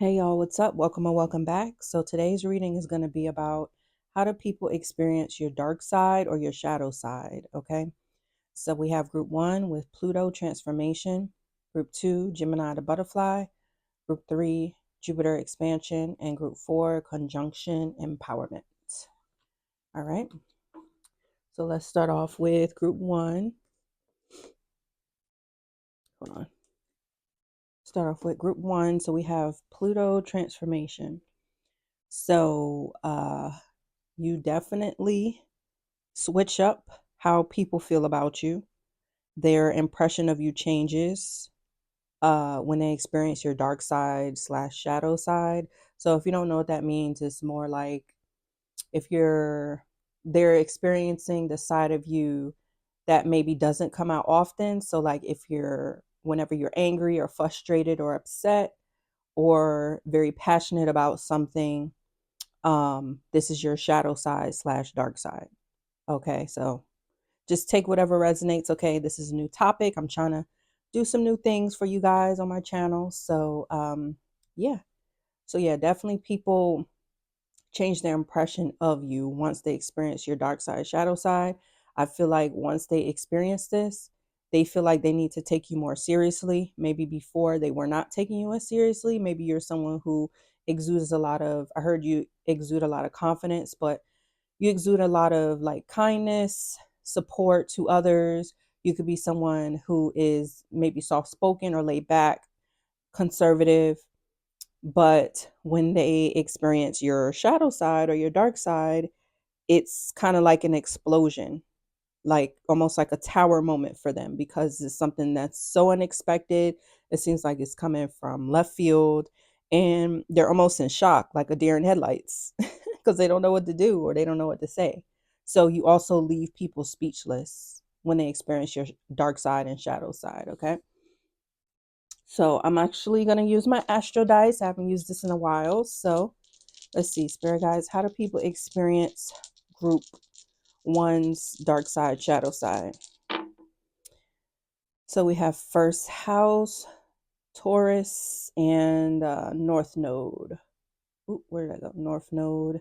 Hey y'all, what's up? Welcome and welcome back. So today's reading is going to be about how do people experience your dark side or your shadow side, okay? So we have group 1 with Pluto transformation, group 2 Gemini the butterfly, group 3 Jupiter expansion, and group 4 conjunction empowerment. All right. So let's start off with group 1. Hold on. Start off with group 1. So we have Pluto transformation. So you definitely switch up how people feel about you. Their impression of you changes when they experience your dark side slash shadow side. So if you don't know what that means, it's more like if they're experiencing the side of you that maybe doesn't come out often. So like if whenever you're angry or frustrated or upset or very passionate about something, this is your shadow side slash dark side. Okay, so just take whatever resonates. Okay, this is a new topic. I'm trying to do some new things for you guys on my channel. So yeah. So yeah, definitely people change their impression of you once they experience your dark side, shadow side. I feel like once they experience this, they feel like they need to take you more seriously. Maybe before they were not taking you as seriously. Maybe you're someone who exudes a lot of, I heard you exude a lot of confidence, but you exude a lot of like kindness, support to others. You could be someone who is maybe soft spoken or laid back, conservative, but when they experience your shadow side or your dark side, it's kind of like an explosion, like almost like a tower moment for them because it's something that's so unexpected. It seems like it's coming from left field and they're almost in shock, like a deer in headlights, because they don't know what to do or they don't know what to say. So you also leave people speechless when they experience your dark side and shadow side, okay? So I'm actually going to use my Astro Dice. I haven't used this in a while. So let's see, Spirit Guides, how do people experience group one's dark side, shadow side? So we have first house, Taurus, and North Node. Ooh, where did I go? North Node.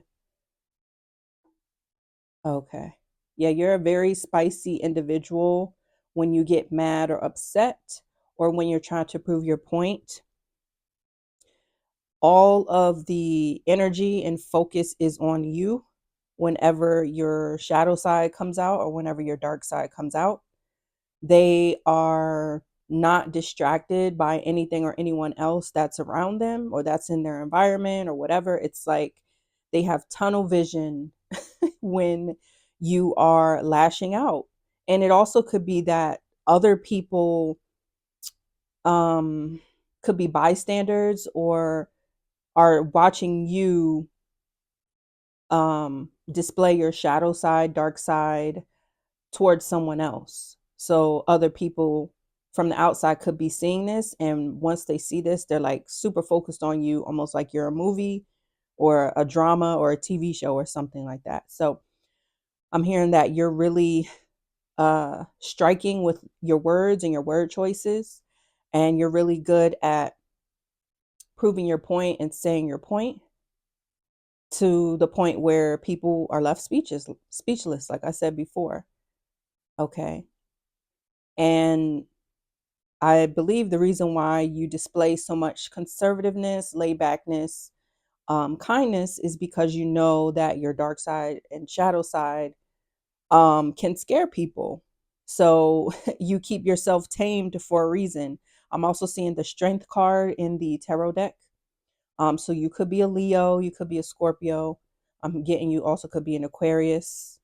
Okay. Yeah, you're a very spicy individual when you get mad or upset or when you're trying to prove your point. All of the energy and focus is on you whenever your shadow side comes out or whenever your dark side comes out. They are not distracted by anything or anyone else that's around them or that's in their environment or whatever. It's like they have tunnel vision when you are lashing out. And it also could be that other people um could be bystanders or are watching you display your shadow side, dark side towards someone else. So other people from the outside could be seeing this, and once they see this, they're like super focused on you, almost like you're a movie or a drama or a TV show or something like that. So I'm hearing that you're really striking with your words and your word choices, and you're really good at proving your point and saying your point to the point where people are left speechless, like I said before. Okay. And I believe the reason why you display so much conservativeness, laybackness, kindness is because you know that your dark side and shadow side can scare people. So you keep yourself tamed for a reason. I'm also seeing the strength card in the tarot deck. So you could be a Leo, you could be a Scorpio. I'm getting you also could be an Aquarius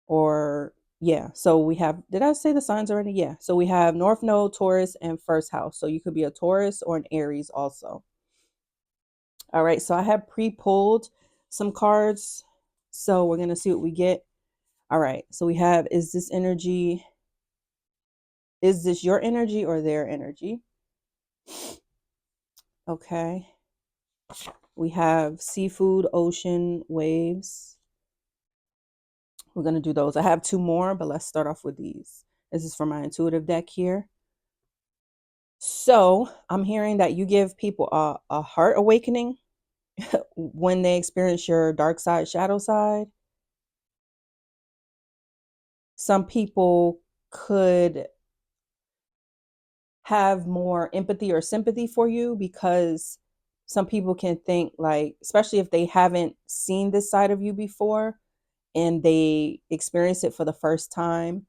or yeah. So we have, did I say the signs already? Yeah. So we have North Node, Taurus, and first house. So you could be a Taurus or an Aries also. All right. So I have pre-pulled some cards. So we're going to see what we get. All right. So we have, is this your energy or their energy? Okay. We have seafood, ocean, waves. We're going to do those. I have two more, but let's start off with these. This is for my intuitive deck here. So I'm hearing that you give people a heart awakening when they experience your dark side, shadow side. Some people could have more empathy or sympathy for you because some people can think like, especially if they haven't seen this side of you before and they experience it for the first time,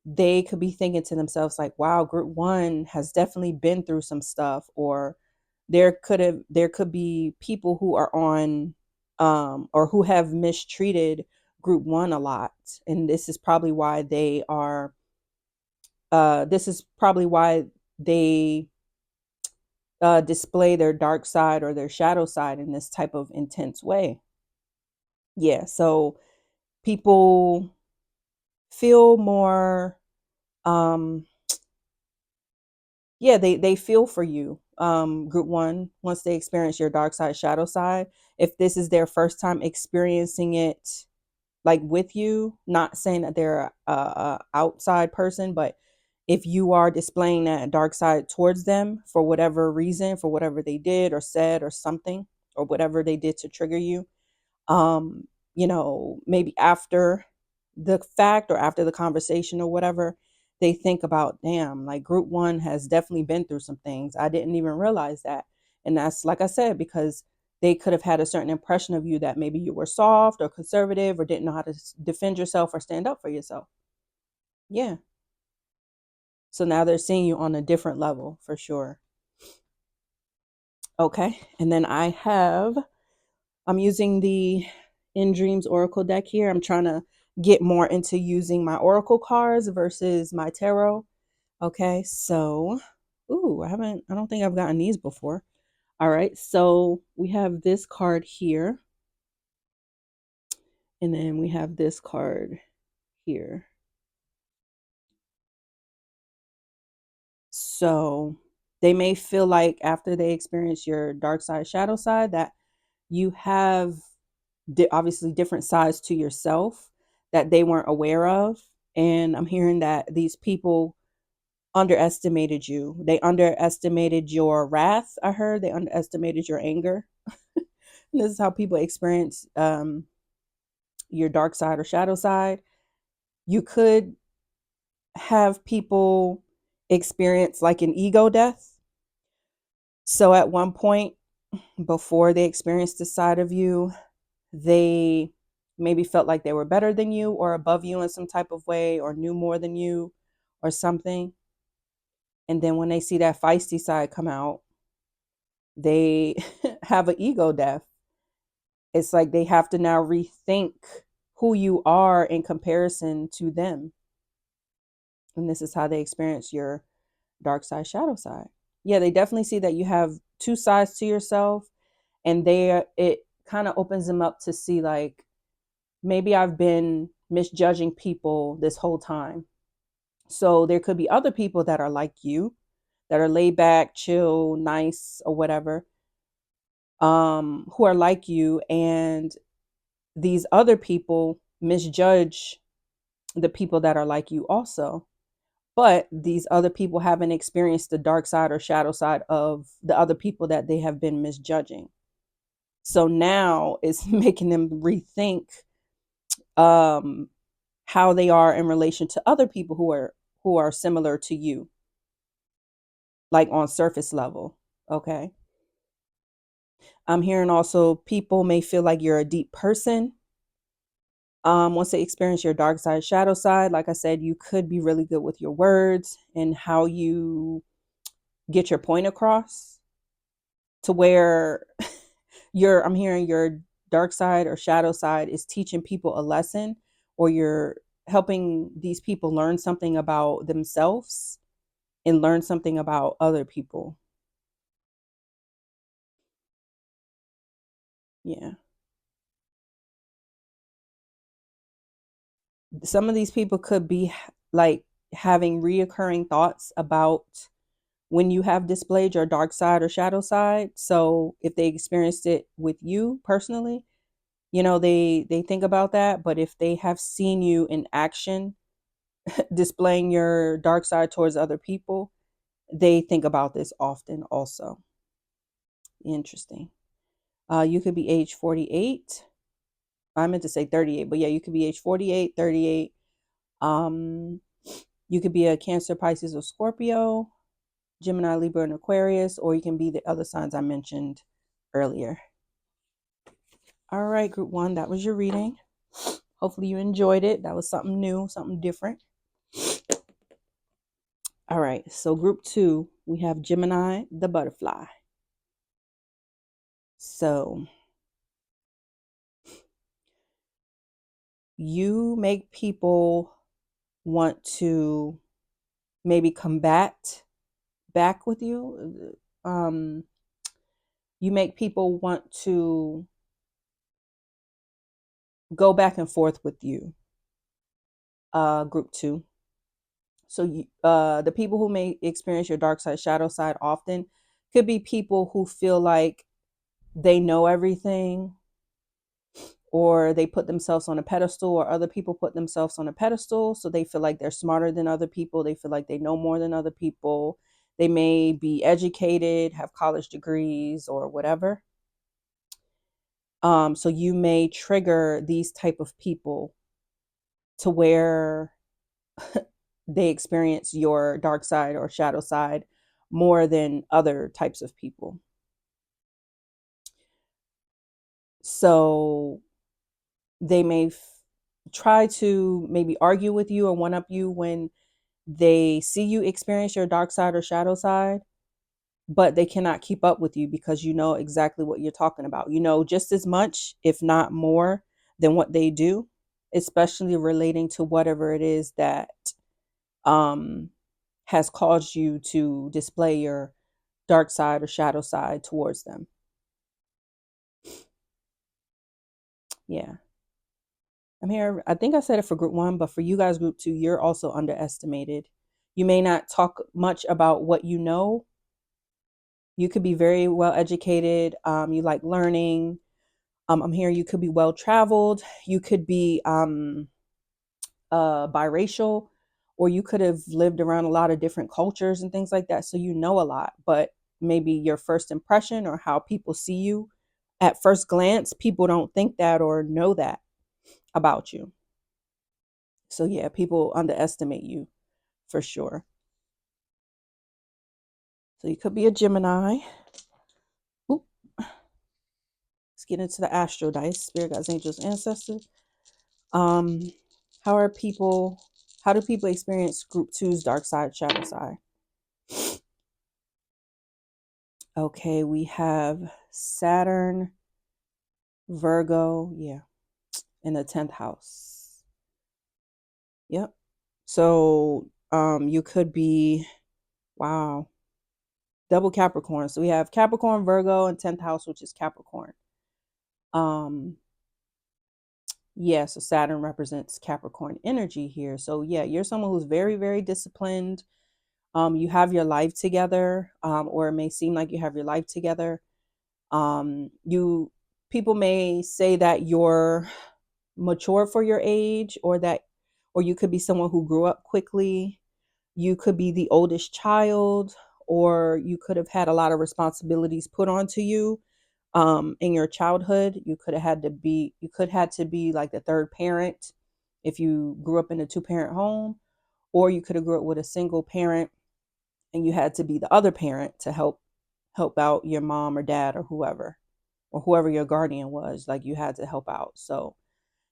they could be thinking to themselves like, wow, group one has definitely been through some stuff. Or there could be people who are on or who have mistreated group one a lot, and this is probably why they display their dark side or their shadow side in this type of intense way. Yeah, so people feel more um yeah, they feel for you. Group one, once they experience your dark side, shadow side, if this is their first time experiencing it like with you, not saying that they're a outside person, but if you are displaying that dark side towards them for whatever reason, for whatever they did or said or something, or whatever they did to trigger you, um maybe after the fact or after the conversation or whatever, they think about, damn, like group one has definitely been through some things, I didn't even realize that. And that's, like I said, because they could have had a certain impression of you that maybe you were soft or conservative or didn't know how to defend yourself or stand up for yourself. Yeah, so now they're seeing you on a different level for sure. Okay, and then I'm using the In Dreams Oracle deck here. I'm trying to get more into using my Oracle cards versus my tarot. Okay, so, ooh, I don't think I've gotten these before. All right, so we have this card here, and then we have this card here. So they may feel like after they experience your dark side, shadow side, that you have obviously different sides to yourself that they weren't aware of. And I'm hearing that these people underestimated you. They underestimated your wrath. I heard they underestimated your anger. And this is how people experience your dark side or shadow side. You could have people experience like an ego death. So at one point before they experienced this side of you, they maybe felt like they were better than you or above you in some type of way or knew more than you or something. And then when they see that feisty side come out, they have an ego death. It's like they have to now rethink who you are in comparison to them. And this is how they experience your dark side, shadow side. Yeah, they definitely see that you have two sides to yourself, and it kind of opens them up to see like, maybe I've been misjudging people this whole time. So there could be other people that are like you, that are laid back, chill, nice, or whatever, who are like you, and these other people misjudge the people that are like you also. But these other people haven't experienced the dark side or shadow side of the other people that they have been misjudging. So now it's making them rethink um how they are in relation to other people who are similar to you, like on surface level. Okay, I'm hearing also people may feel like you're a deep person. Once they experience your dark side, shadow side, like I said, you could be really good with your words and how you get your point across, to where I'm hearing your dark side or shadow side is teaching people a lesson, or you're helping these people learn something about themselves and learn something about other people. Yeah. Some of these people could be like having reoccurring thoughts about when you have displayed your dark side or shadow side. So if they experienced it with you personally, they think about that. But if they have seen you in action displaying your dark side towards other people, they think about this often also. Interesting. You could be age 48. I meant to say 38, but yeah, you could be age 48, 38. Um, you could be a Cancer, Pisces, or Scorpio, Gemini, Libra, and Aquarius, or you can be the other signs I mentioned earlier. All right, group one, that was your reading. Hopefully you enjoyed it. That was something new, something different. All right, so group two, we have Gemini, the butterfly. So you make people want to maybe combat back with you. You make people want to go back and forth with you. Group two. So the people who may experience your dark side, shadow side often could be people who feel like they know everything, or they put themselves on a pedestal, or other people put themselves on a pedestal. So they feel like they're smarter than other people. They feel like they know more than other people. They may be educated, have college degrees or whatever. So you may trigger these type of people to where they experience your dark side or shadow side more than other types of people. So they may try to maybe argue with you or one up you when they see you experience your dark side or shadow side, but they cannot keep up with you because you know exactly what you're talking about. You know just as much, if not more, than what they do, especially relating to whatever it is that um, has caused you to display your dark side or shadow side towards them. Yeah. I'm here. I think I said it for group one, but for you guys, group two, you're also underestimated. You may not talk much about what you know. You could be very well educated. You like learning. I'm here. You could be well traveled. You could be biracial, or you could have lived around a lot of different cultures and things like that. So you know a lot, but maybe your first impression or how people see you at first glance, people don't think that or know that about you. So yeah, people underestimate you for sure. So you could be a Gemini. Oop. Let's get into the astro dice, spirit guides, angels, ancestors. Um, how are people? How do people experience group two's dark side, shadow side? Okay, we have Saturn, Virgo, yeah, in the 10th house. Yep. So you could be, wow, double Capricorn. So we have Capricorn, Virgo, and 10th house, which is Capricorn. Um, yeah, so Saturn represents Capricorn energy here. So yeah, you're someone who's very, very disciplined. You have your life together, or it may seem like you have your life together. You People may say that you're mature for your age, or you could be someone who grew up quickly. You could be the oldest child, or you could have had a lot of responsibilities put onto you in your childhood. You could had to be like the third parent if you grew up in a two-parent home, or you could have grew up with a single parent and you had to be the other parent to help out your mom or dad or whoever your guardian was. Like you had to help out. So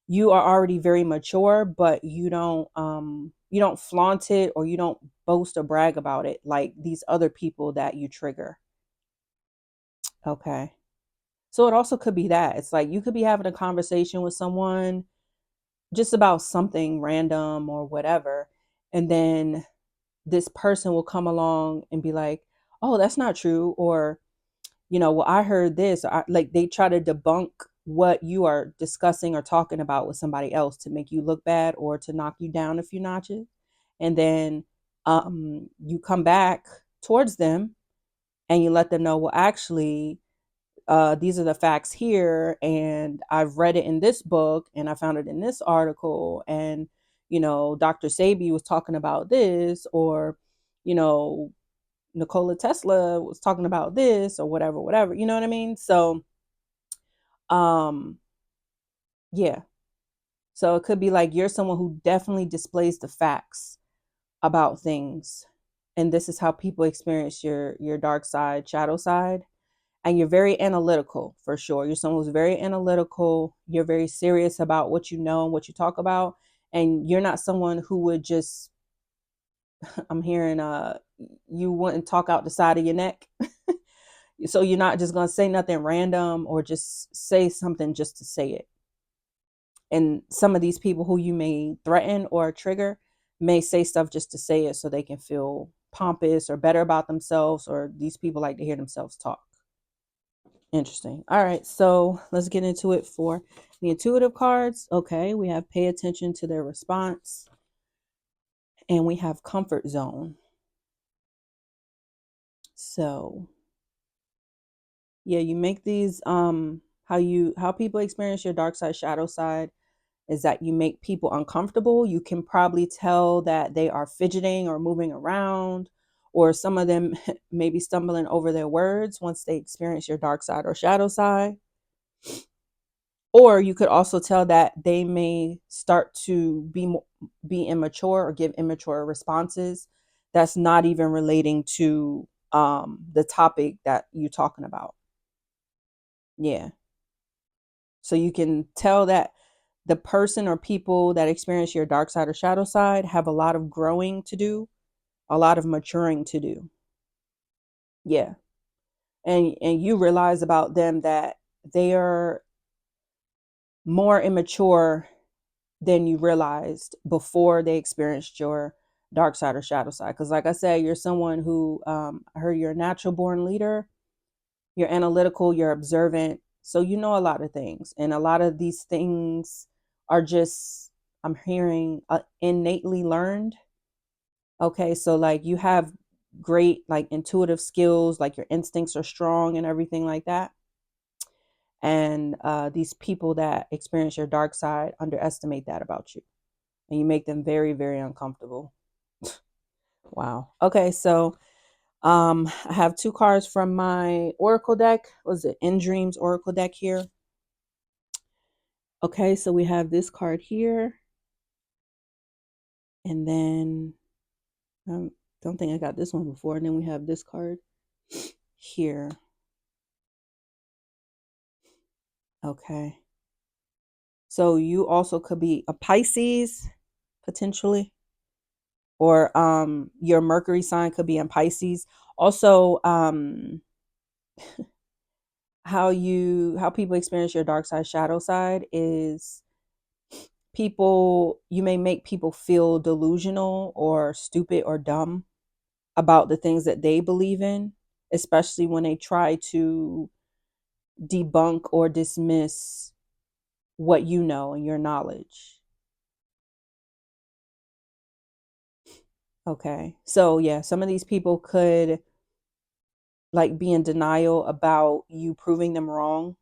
you are already very mature, but you don't flaunt it, or you don't boast or brag about it like these other people that you trigger. Okay. So it also could be that it's like you could be having a conversation with someone just about something random or whatever, and then this person will come along and be like, "Oh, that's not true," or well, I heard this. Like they try to debunk what you are discussing or talking about with somebody else to make you look bad or to knock you down a few notches. And then you come back towards them and you let them know, well, actually, these are the facts here. And I've read it in this book and I found it in this article. And, Dr. Sabi was talking about this, or, you know, Nikola Tesla was talking about this or whatever, whatever. You know what I mean? So, um, yeah. So it could be like you're someone who definitely displays the facts about things. And this is how people experience your dark side, shadow side. And you're very analytical for sure. You're someone who's very analytical. You're very serious about what you know and what you talk about. And you're not someone who would just, I'm hearing you wouldn't talk out the side of your neck. So you're not just gonna say nothing random or just say something just to say it. And some of these people who you may threaten or trigger may say stuff just to say it so they can feel pompous or better about themselves, or these people like to hear themselves talk. Interesting. All right, so let's get into it for the intuitive cards. Okay, we have pay attention to their response, and we have comfort zone. So yeah, you make these how people experience your dark side, shadow side is that you make people uncomfortable. You can probably tell that they are fidgeting or moving around, or some of them maybe stumbling over their words once they experience your dark side or shadow side. Or you could also tell that they may start to be immature or give immature responses that's not even relating to the topic that you're talking about. Yeah. So you can tell that the person or people that experience your dark side or shadow side have a lot of growing to do, a lot of maturing to do. Yeah. And you realize about them that they are more immature than you realized before they experienced your dark side or shadow side. Because, like I said, you're someone who I heard you're a natural born leader, you're analytical, you're observant. So you know a lot of things. And a lot of these things are just, I'm hearing, innately learned. Okay. So, like, you have great, like, intuitive skills, like, your instincts are strong and everything like that. And these people that experience your dark side underestimate that about you, and you make them very, very uncomfortable. Wow. Okay, so I have two cards from my Oracle deck. Was it In Dreams Oracle deck here? Okay, so we have this card here, and then I don't think I got this one before. And then we have this card here. Okay. So you also could be a Pisces potentially, or your Mercury sign could be in Pisces. Also, how people experience your dark side, shadow side is you may make people feel delusional or stupid or dumb about the things that they believe in, especially when they try to debunk or dismiss what you know and your knowledge. Okay. So yeah, some of these people could like be in denial about you proving them wrong,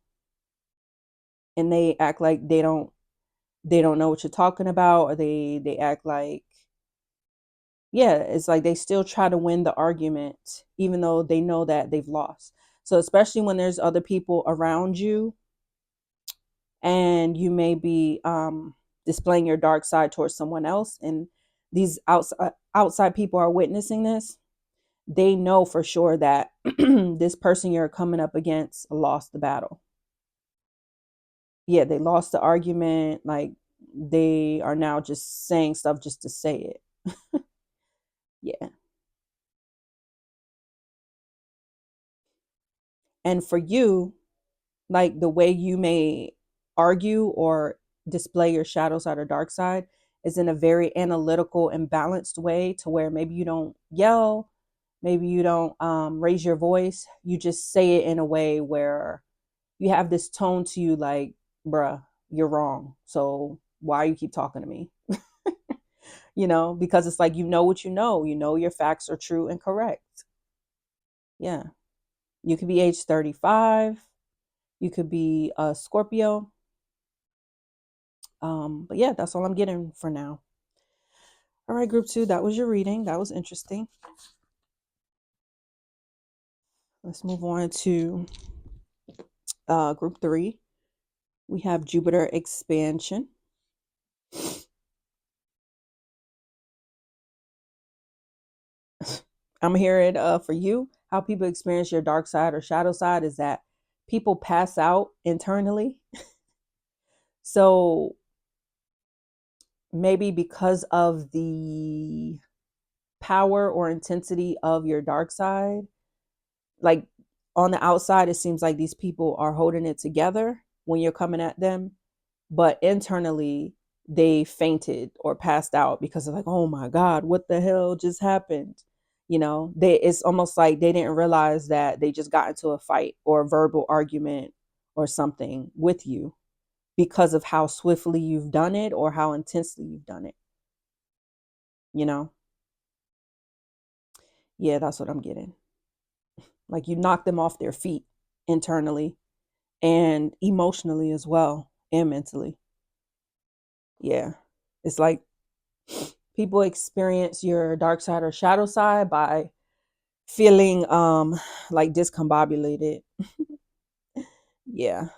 and they act like they don't know what you're talking about, or they act like, yeah, it's like they still try to win the argument even though they know that they've lost. So especially when there's other people around you, and you may be displaying your dark side towards someone else, and these outside people are witnessing this, they know for sure that this person you're coming up against lost the battle. Yeah, they lost the argument. Like, they are now just saying stuff just to say it. Yeah. And for you, like, the way you may argue or display your shadow side or dark side is in a very analytical and balanced way, to where maybe you don't yell, maybe you don't raise your voice. You just say it in a way where you have this tone to you, like, bruh, you're wrong. So why you keep talking to me? Because it's like, what you know your facts are true and correct. Yeah. You could be age 35. You could be a Scorpio. But yeah, that's all I'm getting for now. All right, group 2, that was your reading. That was interesting. Let's move on to group 3. We have Jupiter expansion. I'm hearing for you, how people experience your dark side or shadow side is that people pass out internally. So maybe because of the power or intensity of your dark side, like on the outside, it seems like these people are holding it together when you're coming at them, but internally, they fainted or passed out because of like, oh my God, what the hell just happened? It's almost like they didn't realize that they just got into a fight or a verbal argument or something with you because of how swiftly you've done it or how intensely you've done it. You know? Yeah, that's what I'm getting. Like you knocked them off their feet internally and emotionally as well and mentally. Yeah. It's like people experience your dark side or shadow side by feeling like discombobulated. Yeah.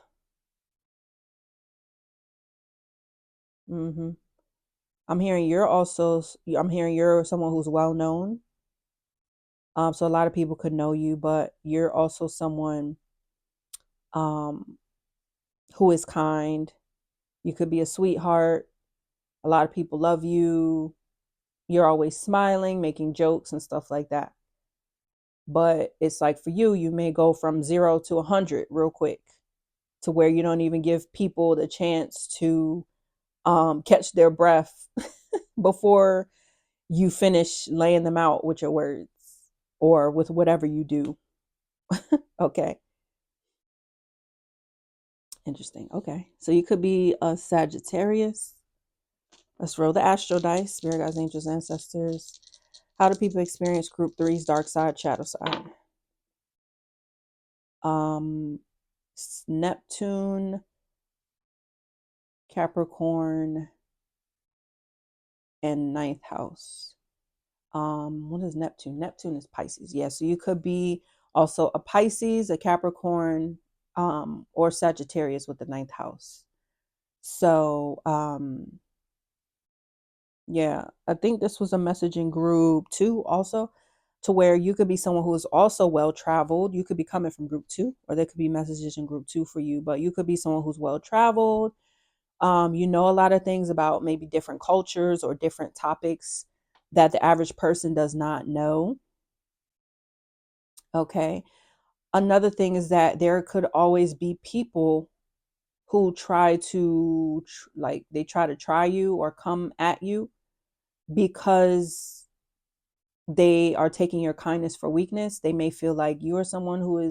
Mhm. I'm hearing you're someone who's well known. So a lot of people could know you, but you're also someone um who is kind. You could be a sweetheart. A lot of people love you. You're always smiling, making jokes and stuff like that. But it's like for you, you may go from 0 to 100 real quick to where you don't even give people the chance to catch their breath before you finish laying them out with your words or with whatever you do. Okay. Interesting. Okay. So you could be a Sagittarius. Let's roll the astro dice. Spirit guides, angels, ancestors. How do people experience group three's dark side, shadow side? Um, Neptune, Capricorn, and ninth house. What is Neptune? Neptune is Pisces. Yeah, so you could be also a Pisces, a Capricorn, or Sagittarius with the ninth house. So yeah, I think this was a message in group 2 also, to where you could be someone who is also well traveled. You could be coming from group 2, or there could be messages in group 2 for you, but you could be someone who's well traveled. You know a lot of things about maybe different cultures or different topics that the average person does not know. Okay. Another thing is that there could always be people who try to like they try to try you or come at you because they are taking your kindness for weakness. They may feel like you are someone who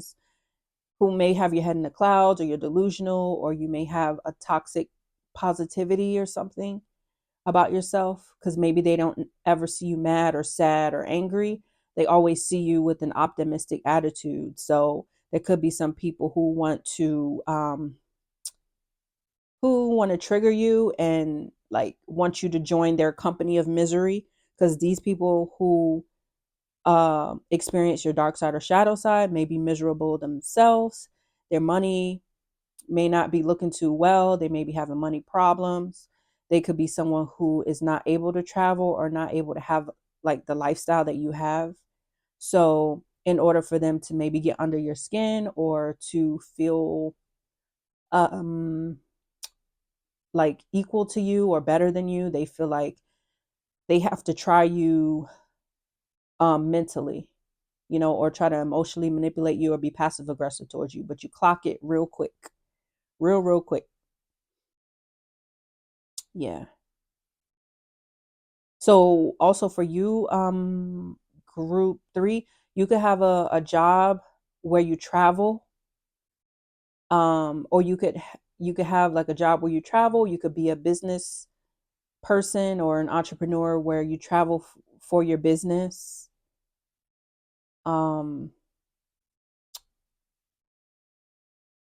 may have your head in the clouds, or you're delusional, or you may have a toxic positivity or something about yourself, because maybe they don't ever see you mad or sad or angry. They always see you with an optimistic attitude. So there could be some people who want to trigger you and like want you to join their company of misery, because these people who experience your dark side or shadow side may be miserable themselves. Their money may not be looking too well. They may be having money problems. They could be someone who is not able to travel or not able to have like the lifestyle that you have. So, in order for them to maybe get under your skin or to feel um like equal to you or better than you, they feel like they have to try you mentally, or try to emotionally manipulate you or be passive aggressive towards you, but you clock it real quick. Real quick. Yeah. So also for you, group 3, you could have a job where you travel, or you could have like a job where you travel. You could be a business person or an entrepreneur where you travel for your business. Um,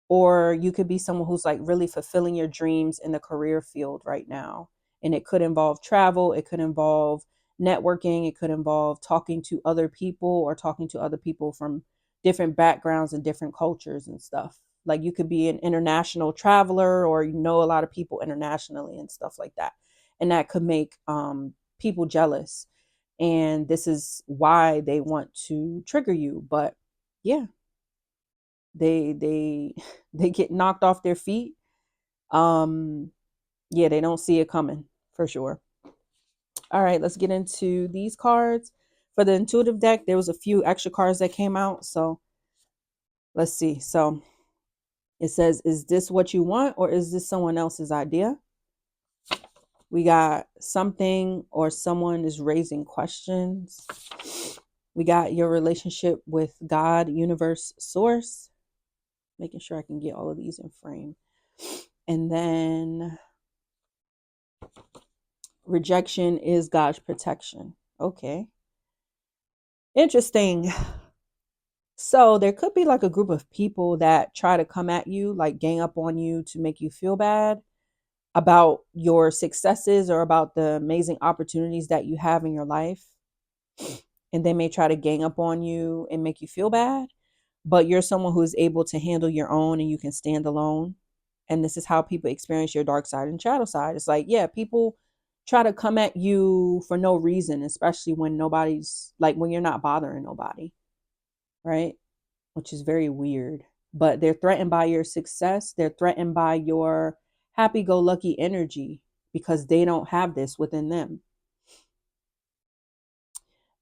or you could be someone who's like really fulfilling your dreams in the career field right now. And it could involve travel, it could involve networking, it could involve talking to other people or talking to other people from different backgrounds and different cultures and stuff. Like you could be an international traveler or you know a lot of people internationally and stuff like that. And that could make people jealous. And this is why they want to trigger you. But yeah, they they get knocked off their feet. Um yeah, they don't see it coming for sure. All right, let's get into these cards. For the intuitive deck, there was a few extra cards that came out. So let's see. So it says, is this what you want or is this someone else's idea? We got something or someone is raising questions. We got your relationship with God, universe, source. Making sure I can get all of these in frame. And then rejection is God's protection. Okay. Interesting. So there could be like a group of people that try to come at you, like gang up on you to make you feel bad about your successes or about the amazing opportunities that you have in your life. And they may try to gang up on you and make you feel bad, but you're someone who is able to handle your own and you can stand alone. And this is how people experience your dark side and shadow side. It's like, yeah, people try to come at you for no reason, especially when nobody's like when you're not bothering nobody, right? Which is very weird. But they're threatened by your success. They're threatened by your happy go lucky energy because they don't have this within them.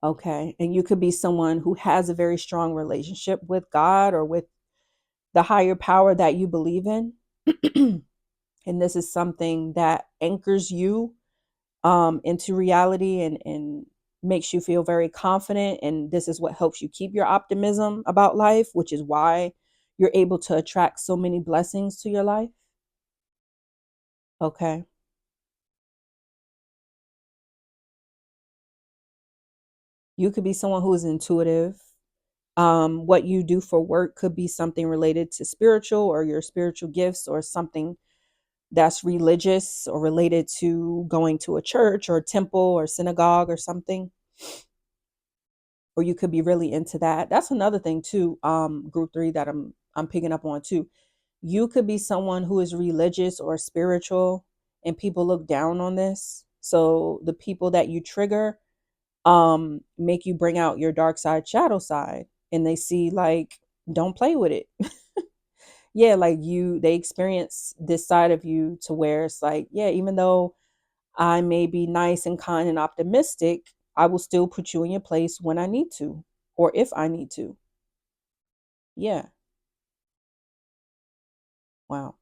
Okay. And you could be someone who has a very strong relationship with God or with the higher power that you believe in. And this is something that anchors you into reality and makes you feel very confident. And this is what helps you keep your optimism about life, which is why you're able to attract so many blessings to your life. Okay. You could be someone who is intuitive. What you do for work could be something related to spiritual or your spiritual gifts or something that's religious or related to going to a church or a temple or synagogue or something. Or you could be really into that. That's another thing too, group 3 that I'm picking up on too. You could be someone who is religious or spiritual and people look down on this. So the people that you trigger make you bring out your dark side, shadow side, and they see like don't play with it. Yeah, like they experience this side of you to where it's like, yeah, even though I may be nice and kind and optimistic, I will still put you in your place when I need to or if I need to. Yeah. Wow.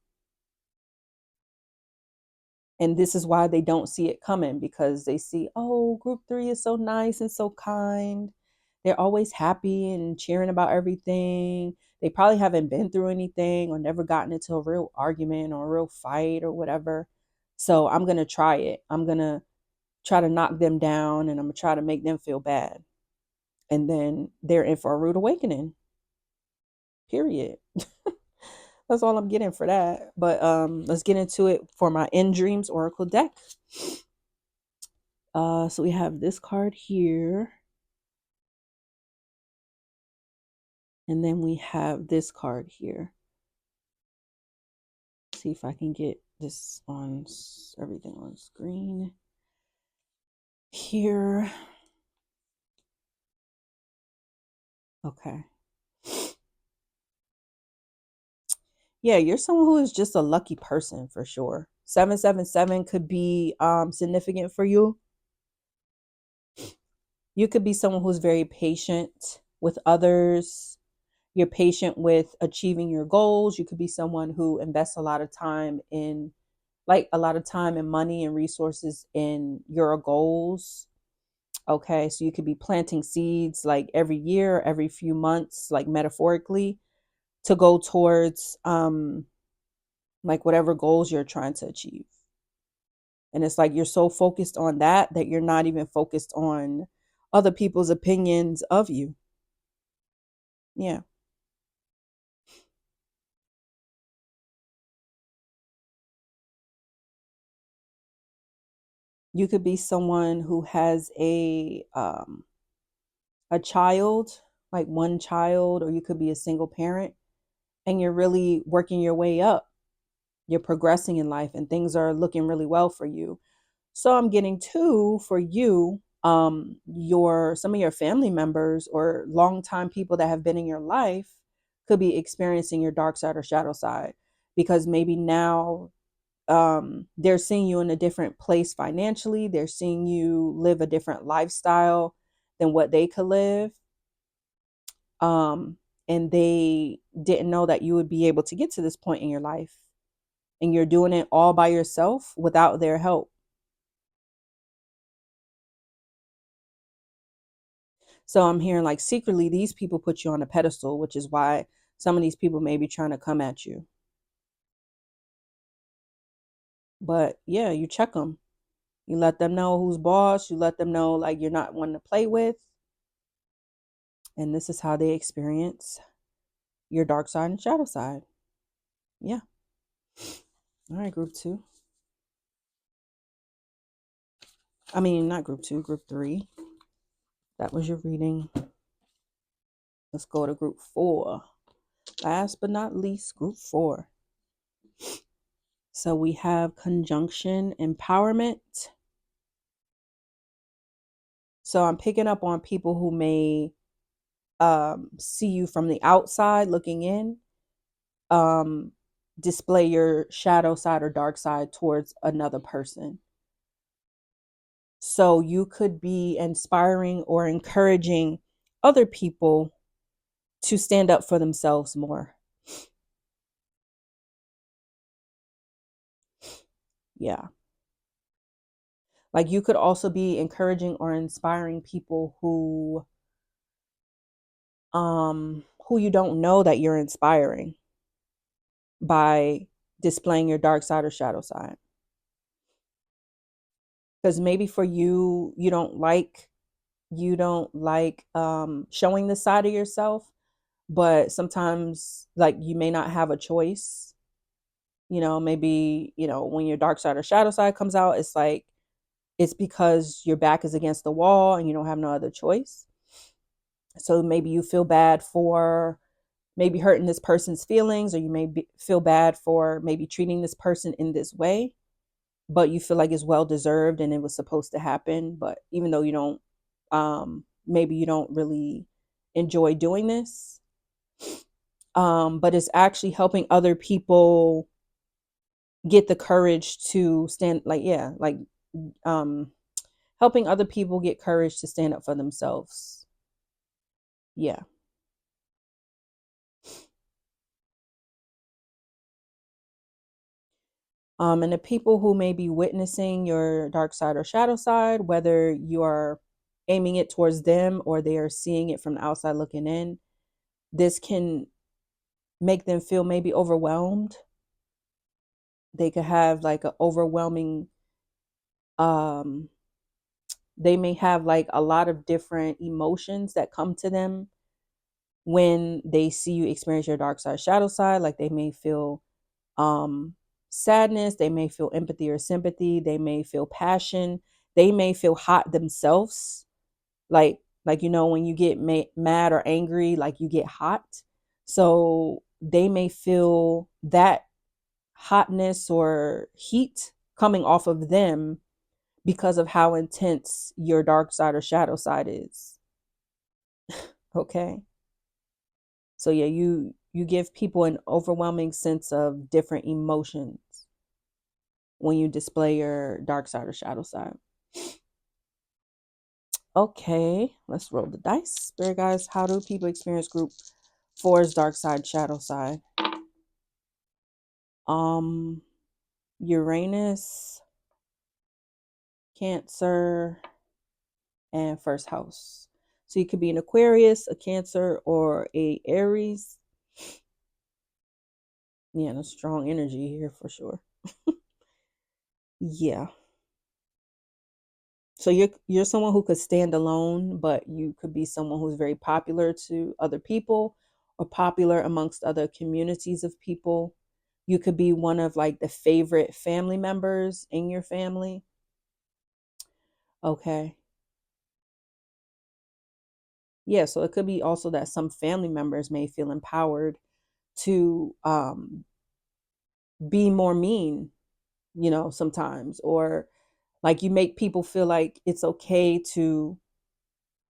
And this is why they don't see it coming because they see, oh, group 3 is so nice and so kind. They're always happy and cheering about everything. They probably haven't been through anything or never gotten into a real argument or a real fight or whatever. So I'm going to try it. I'm going to try to knock them down and I'm going to try to make them feel bad. And then they're in for a rude awakening. Period. That's all I'm getting for that. But let's get into it for my In Dreams Oracle deck. So we have this card here. And then we have this card here. Let's see if I can get this on everything on screen here. Okay. Yeah, you're someone who is just a lucky person for sure. 777 could be significant for you. You could be someone who's very patient with others. You're patient with achieving your goals. You could be someone who invests a lot of time in like a lot of time and money and resources in your goals. Okay, so you could be planting seeds like every year, every few months, like metaphorically, to go towards like whatever goals you're trying to achieve. And it's like you're so focused on that that you're not even focused on other people's opinions of you. Yeah. You could be someone who has a child like one child, or you could be a single parent, and you're really working your way up. You're progressing in life and things are looking really well for you. So I'm getting two for you. Your some of your family members or longtime people that have been in your life could be experiencing your dark side or shadow side, because maybe now they're seeing you in a different place financially. They're seeing you live a different lifestyle than what they could live. Um, and they didn't know that you would be able to get to this point in your life. And you're doing it all by yourself without their help. So I'm hearing like secretly these people put you on a pedestal, which is why some of these people may be trying to come at you. But yeah, you check them. You let them know who's boss. You let them know like you're not one to play with. And this is how they experience your dark side and shadow side. Yeah. All right, group two. I mean, not group two, group three. That was your reading. Let's go to group four. Last but not least, group four. So we have conjunction empowerment. So I'm picking up on people who may see you from the outside looking in, um, display your shadow side or dark side towards another person. So you could be inspiring or encouraging other people to stand up for themselves more. Yeah. Like you could also be encouraging or inspiring people who you don't know that you're inspiring by displaying your dark side or shadow side. Because maybe for you, you don't like showing the side of yourself, but sometimes like you may not have a choice. Maybe when your dark side or shadow side comes out, it's like it's because your back is against the wall and you don't have no other choice. So maybe you feel bad for maybe hurting this person's feelings, or you feel bad for maybe treating this person in this way, but you feel like it's well deserved and it was supposed to happen. But even though you don't, maybe you don't really enjoy doing this, but it's actually helping other people get the courage to stand, like, yeah, like, um, helping other people get courage to stand up for themselves. Yeah. And the people who may be witnessing your dark side or shadow side, whether you are aiming it towards them or they are seeing it from the outside looking in, this can make them feel maybe overwhelmed. They could have like an overwhelming, um, they may have like a lot of different emotions that come to them when they see you experience your dark side, shadow side. Like they may feel um sadness, they may feel empathy or sympathy, they may feel passion, they may feel hot themselves, like when you get mad or angry, like you get hot. So they may feel that hotness or heat coming off of them because of how intense your dark side or shadow side is. Okay. So yeah, you give people an overwhelming sense of different emotions when you display your dark side or shadow side. Okay, let's roll the dice. Spirit guys, how do people experience group four's dark side, shadow side? Um, Uranus, Cancer, and first house. So you could be an Aquarius, a Cancer, or a Aries. Yeah, no strong energy here for sure. Yeah. So you're someone who could stand alone, but you could be someone who's very popular to other people or popular amongst other communities of people. You could be one of like the favorite family members in your family. Okay. Yeah, so it could be also that some family members may feel empowered to be more mean, sometimes, or like you make people feel like it's okay to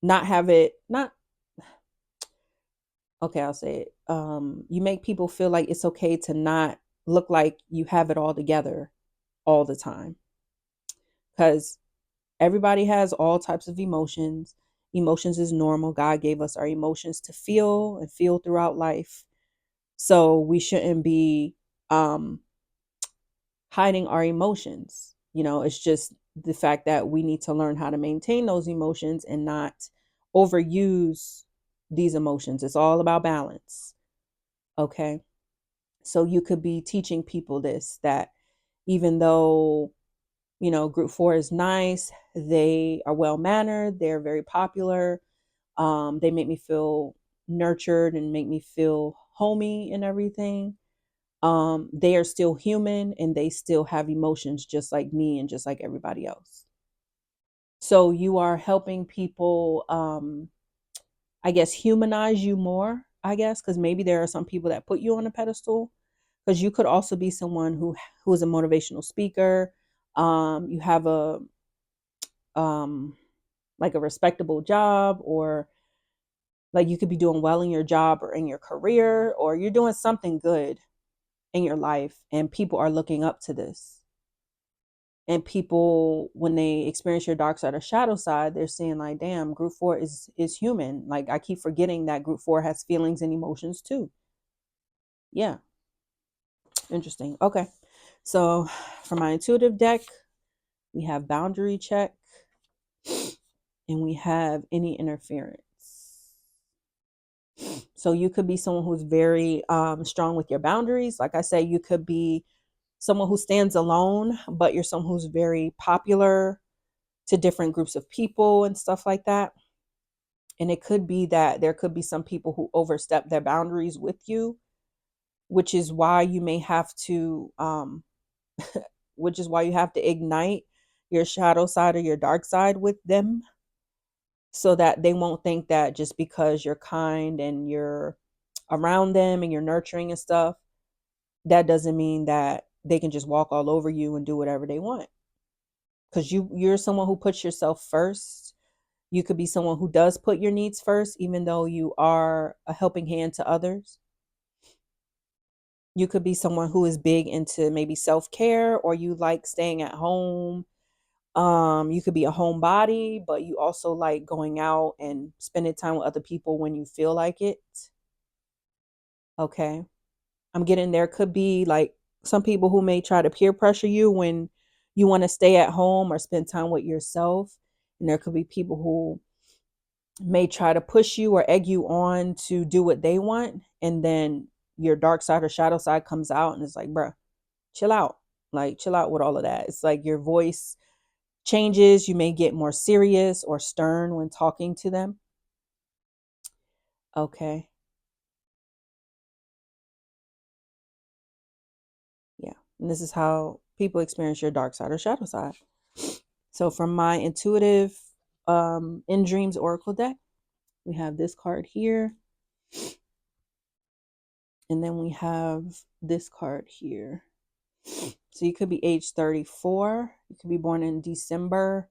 not have it, not okay, I'll say it. You make people feel like it's okay to not look like you have it all together all the time, because everybody has all types of emotions. Emotions is normal. God gave us our emotions to feel and feel throughout life. So we shouldn't be um, hiding our emotions. It's just the fact that we need to learn how to maintain those emotions and not overuse these emotions. It's all about balance. Okay. So you could be teaching people this, that even though, group four is nice, they are well mannered, they're very popular, they make me feel nurtured and make me feel homey and everything. They are still human and they still have emotions just like me and just like everybody else. So you are helping people, I guess, humanize you more, I guess, because maybe there are some people that put you on a pedestal, because you could also be someone who is a motivational speaker. You have a um, like a respectable job, or like you could be doing well in your job or in your career, or you're doing something good in your life and people are looking up to this. And people, when they experience your dark side or shadow side, they're saying like, damn, group four is human. Like, I keep forgetting that group four has feelings and emotions too. Yeah. Interesting. Okay. So for my intuitive deck, we have boundary check and we have any interference. So you could be someone who's very strong with your boundaries. Like I say, you could be someone who stands alone, but you're someone who's very popular to different groups of people and stuff like that. And it could be that there could be some people who overstep their boundaries with you, which is why you may have to, which is why you have to ignite your shadow side or your dark side with them, so that they won't think that just because you're kind and you're around them and you're nurturing and stuff, that doesn't mean that they can just walk all over you and do whatever they want. Because you're someone who puts yourself first. You could be someone who does put your needs first, even though you are a helping hand to others. You could be someone who is big into maybe self-care, or you like staying at home. You could be a homebody, but you also like going out and spending time with other people when you feel like it. Okay. I'm getting there could be like some people who may try to peer pressure you when you want to stay at home or spend time with yourself. And there could be people who may try to push you or egg you on to do what they want. And then your dark side or shadow side comes out and it's like, bruh, chill out. Like, chill out with all of that. It's like your voice changes. You may get more serious or stern when talking to them. Okay. Yeah. And this is how people experience your dark side or shadow side. So from my intuitive in dreams oracle deck, we have this card here. And then we have this card here. So you could be age 34. You could be born in December.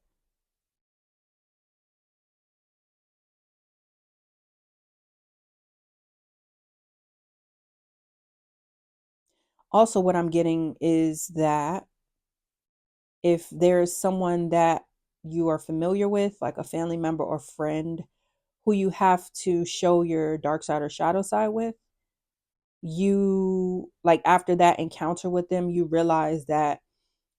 Also, what I'm getting is that if there's someone that you are familiar with, like a family member or friend, who you have to show your dark side or shadow side with, you like after that encounter with them, you realize that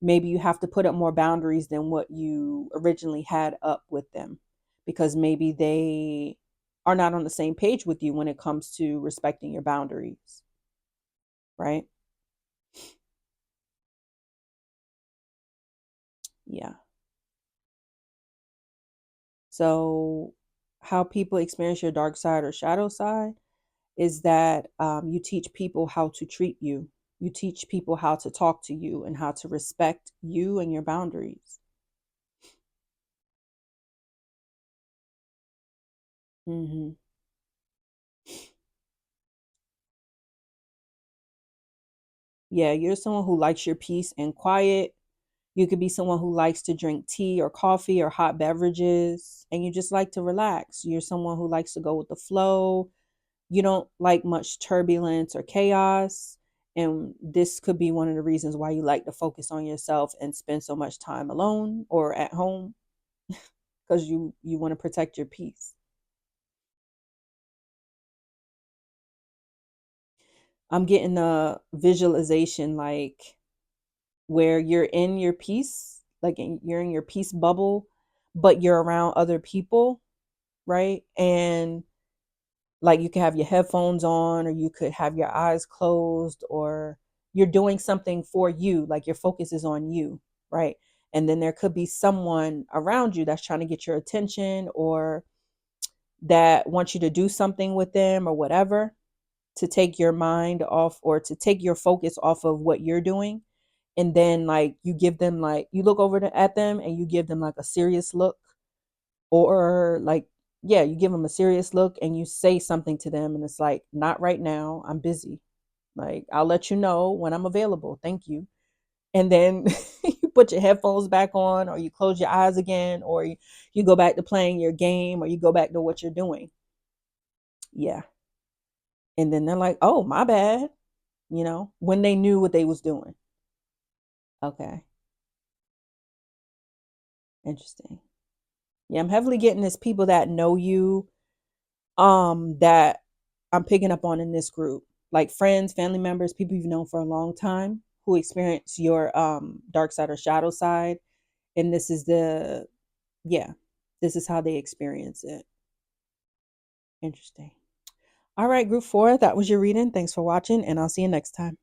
maybe you have to put up more boundaries than what you originally had up with them, because maybe they are not on the same page with you when it comes to respecting your boundaries, right? Yeah. So, how people experience your dark side or shadow side is that you teach people how to treat you. You teach people how to talk to you and how to respect you and your boundaries. Hmm. Yeah, you're someone who likes your peace and quiet. You could be someone who likes to drink tea or coffee or hot beverages, and you just like to relax. You're someone who likes to go with the flow. You don't like much turbulence or chaos. And this could be one of the reasons why you like to focus on yourself and spend so much time alone or at home, because you want to protect your peace. I'm getting a visualization like where you're in your peace, like you're in your peace bubble, but you're around other people, right? And like you could have your headphones on, or you could have your eyes closed, or you're doing something for you, like your focus is on you, right? And then there could be someone around you that's trying to get your attention, or that wants you to do something with them or whatever, to take your mind off or to take your focus off of what you're doing. And then like you give them, like you look over at them and you give them like a serious look, or like, yeah, you give them a serious look and you say something to them and it's like, not right now, I'm busy, like I'll let you know when I'm available, thank you. And then you put your headphones back on, or you close your eyes again, or you go back to playing your game, or you go back to what you're doing. Yeah. And then they're like, oh, my bad, when they knew what they was doing. Okay. Interesting. Yeah, I'm heavily getting this people that know you, that I'm picking up on in this group, like friends, family members, people you've known for a long time who experience your dark side or shadow side. And this is the, yeah, this is how they experience it. Interesting. All right, group 4, that was your reading. Thanks for watching, and I'll see you next time.